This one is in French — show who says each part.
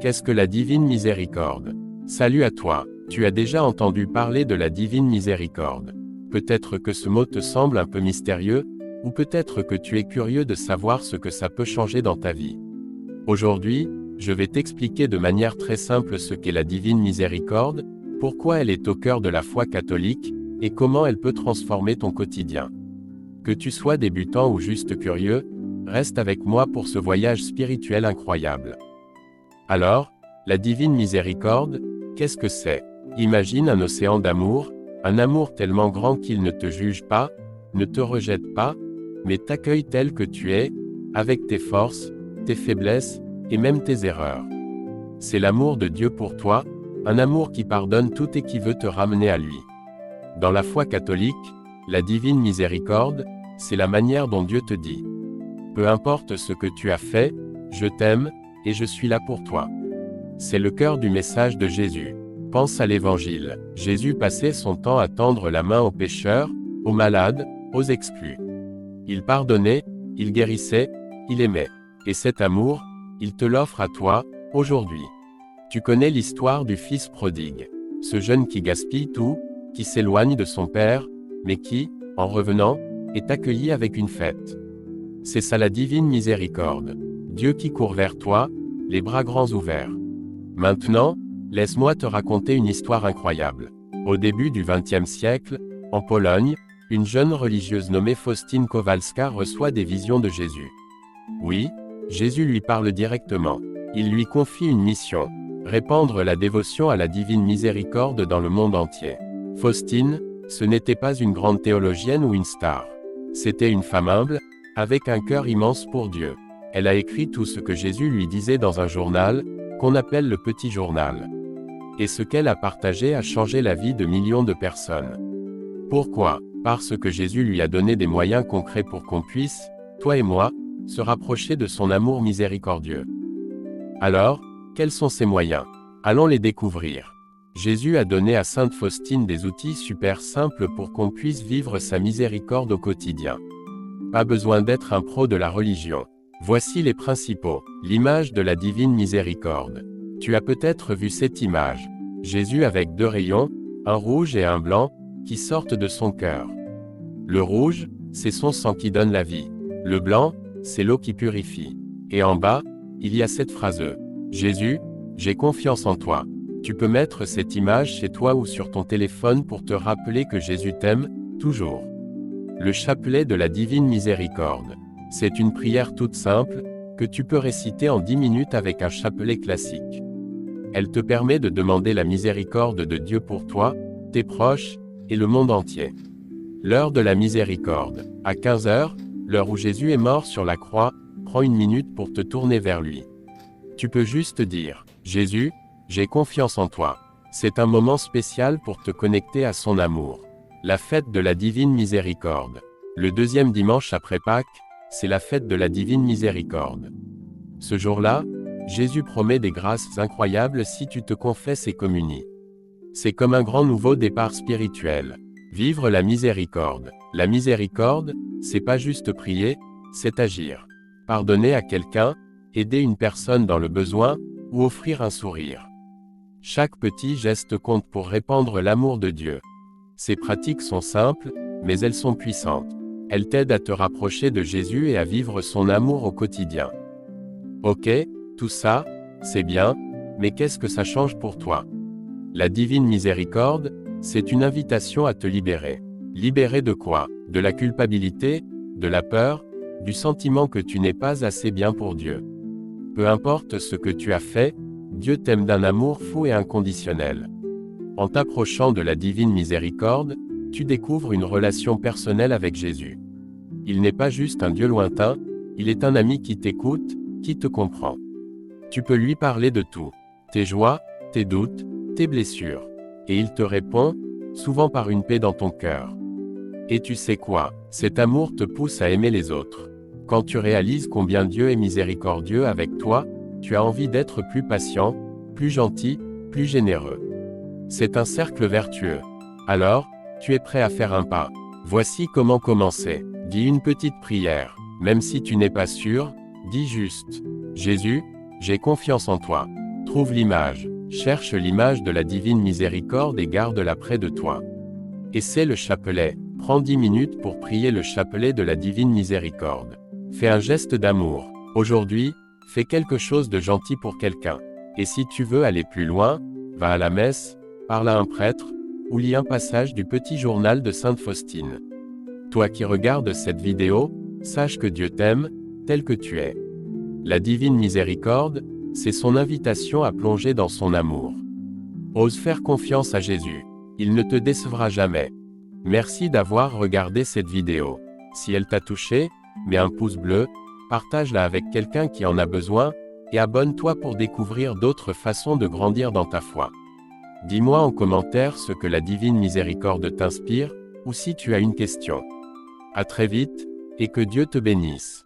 Speaker 1: Qu'est-ce que la divine miséricorde? Salut à toi, tu as déjà entendu parler de la divine miséricorde. Peut-être que ce mot te semble un peu mystérieux, ou peut-être que tu es curieux de savoir ce que ça peut changer dans ta vie. Aujourd'hui, je vais t'expliquer de manière très simple ce qu'est la divine miséricorde, pourquoi elle est au cœur de la foi catholique, et comment elle peut transformer ton quotidien. Que tu sois débutant ou juste curieux, reste avec moi pour ce voyage spirituel incroyable. Alors, la divine miséricorde, qu'est-ce que c'est? Imagine un océan d'amour, un amour tellement grand qu'il ne te juge pas, ne te rejette pas, mais t'accueille tel que tu es, avec tes forces, tes faiblesses, et même tes erreurs. C'est l'amour de Dieu pour toi, un amour qui pardonne tout et qui veut te ramener à lui. Dans la foi catholique, la divine miséricorde, c'est la manière dont Dieu te dit. Peu importe ce que tu as fait, je t'aime, et je suis là pour toi. C'est le cœur du message de Jésus. Pense à l'Évangile. Jésus passait son temps à tendre la main aux pécheurs, aux malades, aux exclus. Il pardonnait, il guérissait, il aimait. Et cet amour, il te l'offre à toi, aujourd'hui. Tu connais l'histoire du fils prodigue. Ce jeune qui gaspille tout, qui s'éloigne de son père, mais qui, en revenant, est accueilli avec une fête. C'est ça la divine miséricorde. Dieu qui court vers toi, les bras grands ouverts. Maintenant, laisse-moi te raconter une histoire incroyable. Au début du XXe siècle, en Pologne, une jeune religieuse nommée Faustine Kowalska reçoit des visions de Jésus. Oui, Jésus lui parle directement. Il lui confie une mission, répandre la dévotion à la divine miséricorde dans le monde entier. Faustine, ce n'était pas une grande théologienne ou une star. C'était une femme humble, avec un cœur immense pour Dieu. Elle a écrit tout ce que Jésus lui disait dans un journal, qu'on appelle le Petit Journal. Et ce qu'elle a partagé a changé la vie de millions de personnes. Pourquoi? Parce que Jésus lui a donné des moyens concrets pour qu'on puisse, toi et moi, se rapprocher de son amour miséricordieux. Alors, quels sont ces moyens? Allons les découvrir. Jésus a donné à Sainte Faustine des outils super simples pour qu'on puisse vivre sa miséricorde au quotidien. Pas besoin d'être un pro de la religion. Voici les principaux. L'image de la divine miséricorde. Tu as peut-être vu cette image. Jésus avec deux rayons, un rouge et un blanc, qui sortent de son cœur. Le rouge, c'est son sang qui donne la vie. Le blanc, c'est l'eau qui purifie. Et en bas, il y a cette phrase. Jésus, j'ai confiance en toi. Tu peux mettre cette image chez toi ou sur ton téléphone pour te rappeler que Jésus t'aime, toujours. Le chapelet de la divine miséricorde. C'est une prière toute simple, que tu peux réciter en 10 minutes avec un chapelet classique. Elle te permet de demander la miséricorde de Dieu pour toi, tes proches, et le monde entier. L'heure de la miséricorde. À 15 heures, l'heure où Jésus est mort sur la croix, prends une minute pour te tourner vers lui. Tu peux juste dire, Jésus, j'ai confiance en toi. C'est un moment spécial pour te connecter à son amour. La fête de la divine miséricorde. Le deuxième dimanche après Pâques, c'est la fête de la divine miséricorde. Ce jour-là, Jésus promet des grâces incroyables si tu te confesses et communies. C'est comme un grand nouveau départ spirituel. Vivre la miséricorde. La miséricorde, c'est pas juste prier, c'est agir. Pardonner à quelqu'un, aider une personne dans le besoin, ou offrir un sourire. Chaque petit geste compte pour répandre l'amour de Dieu. Ces pratiques sont simples, mais elles sont puissantes. Elles t'aident à te rapprocher de Jésus et à vivre son amour au quotidien. Ok, tout ça, c'est bien, mais qu'est-ce que ça change pour toi? La divine miséricorde, c'est une invitation à te libérer. Libérer de quoi? De la culpabilité, de la peur, du sentiment que tu n'es pas assez bien pour Dieu. Peu importe ce que tu as fait, Dieu t'aime d'un amour fou et inconditionnel. En t'approchant de la divine miséricorde, tu découvres une relation personnelle avec Jésus. Il n'est pas juste un Dieu lointain, il est un ami qui t'écoute, qui te comprend. Tu peux lui parler de tout, tes joies, tes doutes, tes blessures. Et il te répond, souvent par une paix dans ton cœur. Et tu sais quoi? Cet amour te pousse à aimer les autres. Quand tu réalises combien Dieu est miséricordieux avec toi, tu as envie d'être plus patient, plus gentil, plus généreux. C'est un cercle vertueux. Alors, tu es prêt à faire un pas. Voici comment commencer. Dis une petite prière. Même si tu n'es pas sûr, dis juste. Jésus, j'ai confiance en toi. Trouve l'image. Cherche l'image de la divine miséricorde et garde-la près de toi. Essaie le chapelet. Prends 10 minutes pour prier le chapelet de la divine miséricorde. Fais un geste d'amour. Aujourd'hui, fais quelque chose de gentil pour quelqu'un. Et si tu veux aller plus loin, va à la messe, parle à un prêtre, ou lis un passage du petit journal de Sainte Faustine. Toi qui regardes cette vidéo, sache que Dieu t'aime, tel que tu es. La divine miséricorde, c'est son invitation à plonger dans son amour. Ose faire confiance à Jésus. Il ne te décevra jamais. Merci d'avoir regardé cette vidéo. Si elle t'a touché, mets un pouce bleu, partage-la avec quelqu'un qui en a besoin, et abonne-toi pour découvrir d'autres façons de grandir dans ta foi. Dis-moi en commentaire ce que la divine miséricorde t'inspire, ou si tu as une question. À très vite, et que Dieu te bénisse.